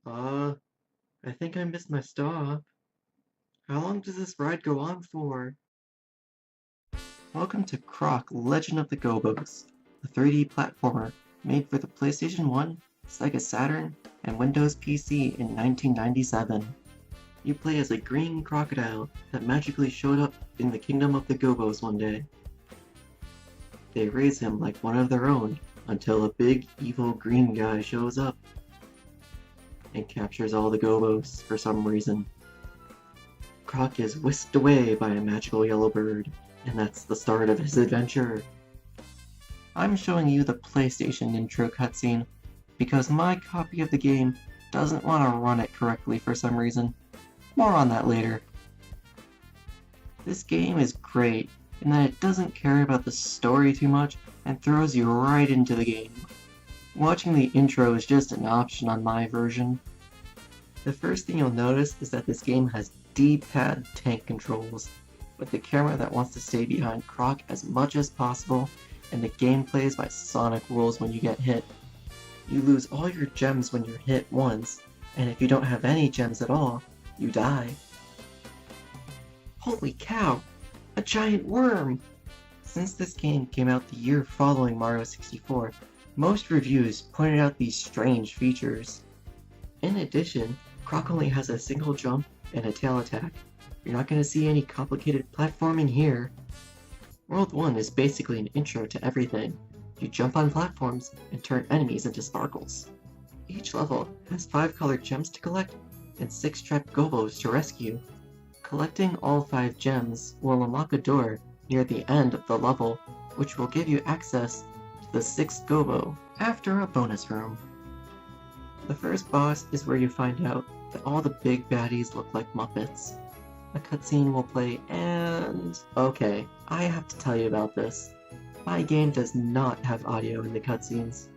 Uh, I think I missed my stop. How long does this ride go on for? Welcome to Croc Legend of the Gobos, a 3D platformer made for the PlayStation 1, Sega Saturn, and Windows PC in 1997. You play as a green crocodile that magically showed up in the kingdom of the Gobos one day. They raise him like one of their own until a big evil green guy shows up and captures all the Gobos for some reason. Croc is whisked away by a magical yellow bird, and that's the start of his adventure. I'm showing you the PlayStation intro cutscene because my copy of the game doesn't want to run it correctly for some reason. More on that later. This game is great in that it doesn't care about the story too much and throws you right into the game. Watching the intro is just an option on my version. The first thing you'll notice is that this game has D-pad tank controls, with the camera that wants to stay behind Croc as much as possible, and the game plays by Sonic rules when you get hit. You lose all your gems when you're hit once, and if you don't have any gems at all, you die. Holy cow! A giant worm! Since this game came out the year following Mario 64, most reviews pointed out these strange features. In addition, Croc only has a single jump and a tail attack. You're not going to see any complicated platforming here. World 1 is basically an intro to everything. You jump on platforms and turn enemies into sparkles. Each level has 5 colored gems to collect and 6 trapped gobos to rescue. Collecting all 5 gems will unlock a door near the end of the level, which will give you access to the 6th gobo after a bonus room. The first boss is where you find out that all the big baddies look like Muppets. A cutscene will play and... Okay, I have to tell you about this. My game does not have audio in the cutscenes.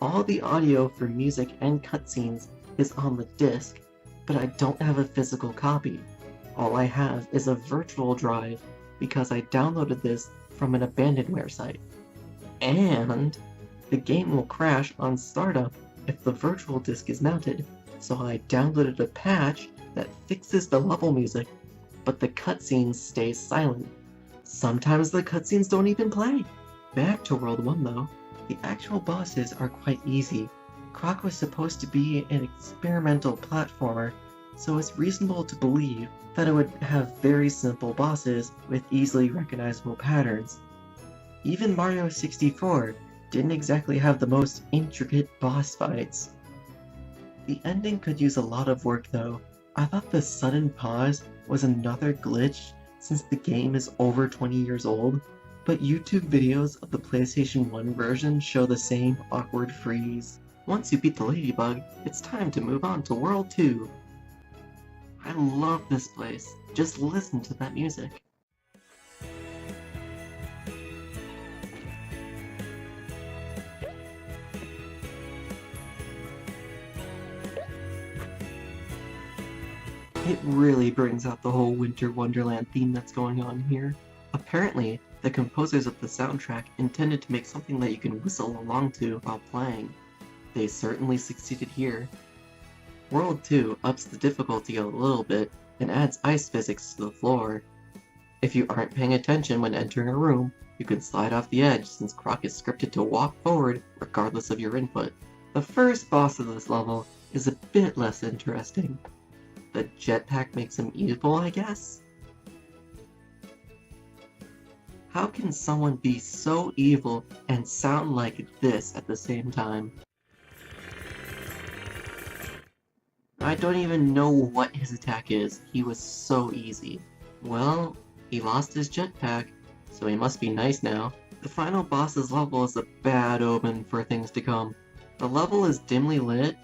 All the audio for music and cutscenes is on the disc, but I don't have a physical copy. All I have is a virtual drive because I downloaded this from an abandonware site. And the game will crash on startup if the virtual disc is mounted, so I downloaded a patch that fixes the level music, but the cutscenes stay silent. Sometimes the cutscenes don't even play. Back to World 1 though, the actual bosses are quite easy. Croc was supposed to be an experimental platformer, so it's reasonable to believe that it would have very simple bosses with easily recognizable patterns. Even Mario 64 didn't exactly have the most intricate boss fights. The ending could use a lot of work though. I thought the sudden pause was another glitch since the game is over 20 years old, but YouTube videos of the PlayStation 1 version show the same awkward freeze. Once you beat the ladybug, it's time to move on to World 2. I love this place. Just listen to that music. It really brings out the whole Winter Wonderland theme that's going on here. Apparently, the composers of the soundtrack intended to make something that you can whistle along to while playing. They certainly succeeded here. World 2 ups the difficulty a little bit and adds ice physics to the floor. If you aren't paying attention when entering a room, you can slide off the edge since Croc is scripted to walk forward regardless of your input. The first boss of this level is a bit less interesting. The jetpack makes him evil, I guess? How can someone be so evil and sound like this at the same time? I don't even know what his attack is. He was so easy. Well, he lost his jetpack, so he must be nice now. The final boss's level is a bad omen for things to come. The level is dimly lit.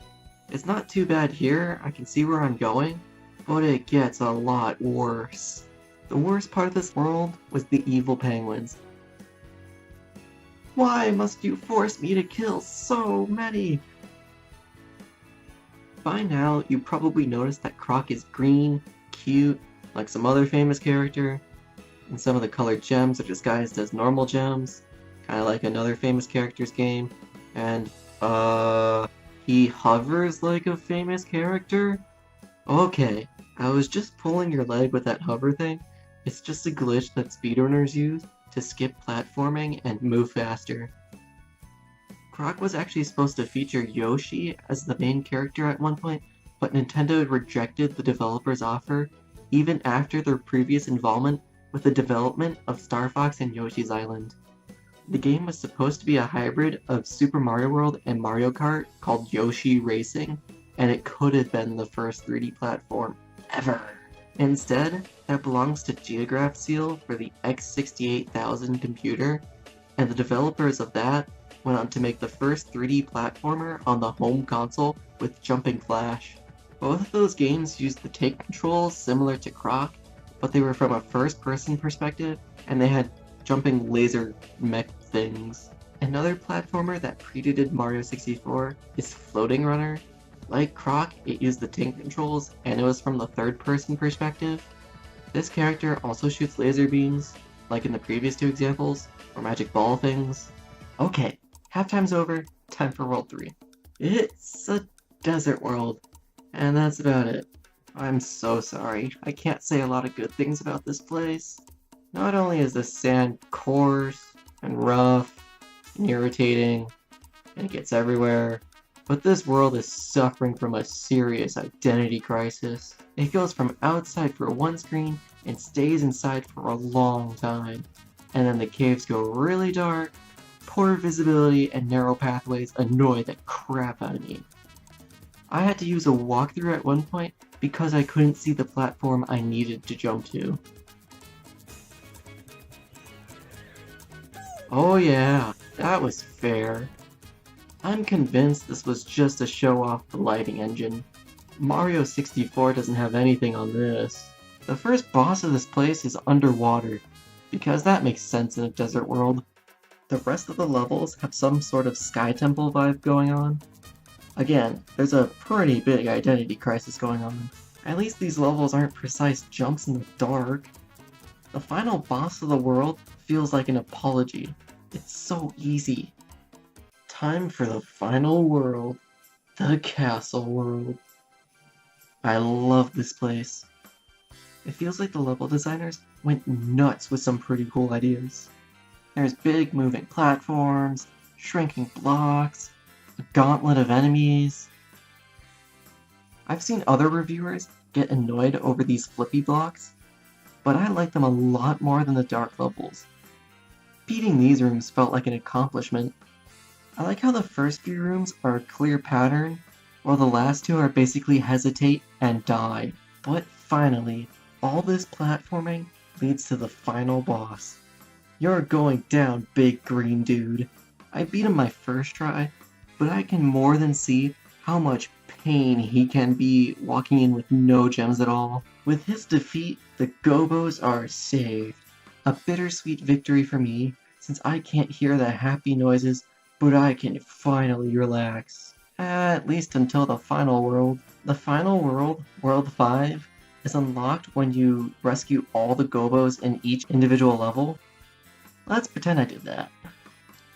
It's not too bad here, I can see where I'm going, but it gets a lot worse. The worst part of this world was the evil penguins. Why must you force me to kill so many? By now, you probably noticed that Croc is green, cute, like some other famous character, and some of the colored gems are disguised as normal gems, kinda like another famous character's game, and He hovers like a famous character? Okay, I was just pulling your leg with that hover thing. It's just a glitch that speedrunners use to skip platforming and move faster. Croc was actually supposed to feature Yoshi as the main character at one point, but Nintendo rejected the developer's offer even after their previous involvement with the development of Star Fox and Yoshi's Island. The game was supposed to be a hybrid of Super Mario World and Mario Kart called Yoshi Racing, and it could have been the first 3D platform ever. Instead, that belongs to Geograph Seal for the X68000 computer, and the developers of that went on to make the first 3D platformer on the home console with Jumping Flash. Both of those games used the take controls similar to Croc, but they were from a first-person perspective, and they had jumping laser mech things. Another platformer that predated Mario 64 is Floating Runner. Like Croc, it used the tank controls, and it was from the third-person perspective. This character also shoots laser beams, like in the previous two examples, or magic ball things. Okay, halftime's over, time for World 3. It's a desert world, and that's about it. I'm so sorry, I can't say a lot of good things about this place. Not only is the sand coarse, and rough, and irritating, and it gets everywhere, but this world is suffering from a serious identity crisis. It goes from outside for one screen and stays inside for a long time. And then the caves go really dark, poor visibility and narrow pathways annoy the crap out of me. I had to use a walkthrough at one point because I couldn't see the platform I needed to jump to. Oh yeah, that was fair. I'm convinced this was just to show off the lighting engine. Mario 64 doesn't have anything on this. The first boss of this place is underwater, because that makes sense in a desert world. The rest of the levels have some sort of Sky Temple vibe going on. Again, there's a pretty big identity crisis going on. At least these levels aren't precise jumps in the dark. The final boss of the world feels like an apology. It's so easy. Time for the final world. The castle world. I love this place. It feels like the level designers went nuts with some pretty cool ideas. There's big moving platforms, shrinking blocks, a gauntlet of enemies. I've seen other reviewers get annoyed over these flippy blocks, but I like them a lot more than the dark levels. Beating these rooms felt like an accomplishment. I like how the first few rooms are a clear pattern, while the last two are basically hesitate and die. But finally, all this platforming leads to the final boss. You're going down, big green dude. I beat him my first try, but I can more than see how much pain he can be walking in with no gems at all. With his defeat, the Gobos are saved. A bittersweet victory for me, since I can't hear the happy noises, but I can finally relax. At least until the final world. The final world, World 5, is unlocked when you rescue all the Gobos in each individual level. Let's pretend I did that.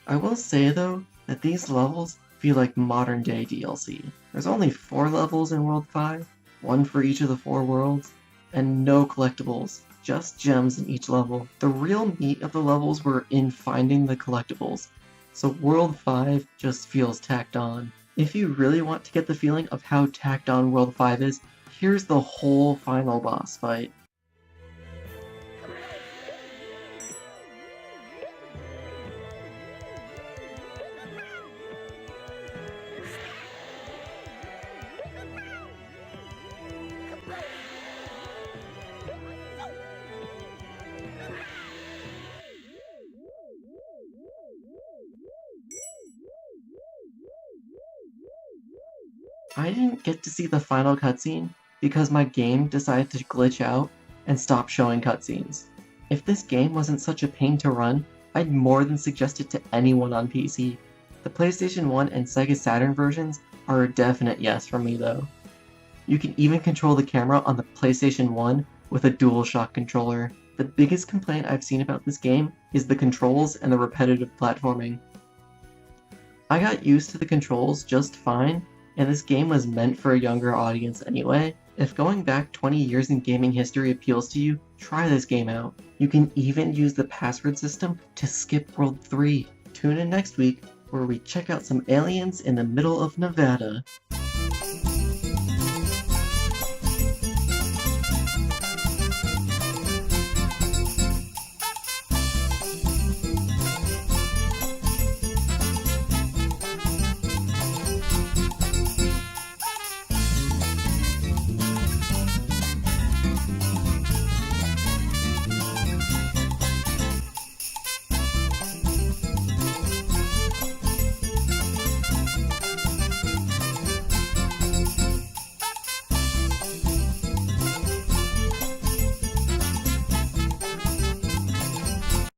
I will say though, that these levels feel like modern day DLC. There's only 4 levels in World 5, 1 for each of the 4 worlds, and no collectibles, just gems in each level. The real meat of the levels were in finding the collectibles, so World 5 just feels tacked on. If you really want to get the feeling of how tacked on World 5 is, here's the whole final boss fight. I didn't get to see the final cutscene because my game decided to glitch out and stop showing cutscenes. If this game wasn't such a pain to run, I'd more than suggest it to anyone on PC. The PlayStation 1 and Sega Saturn versions are a definite yes from me though. You can even control the camera on the PlayStation 1 with a DualShock controller. The biggest complaint I've seen about this game is the controls and the repetitive platforming. I got used to the controls just fine, and this game was meant for a younger audience anyway. If going back 20 years in gaming history appeals to you, try this game out. You can even use the password system to skip World 3. Tune in next week where we check out some aliens in the middle of Nevada.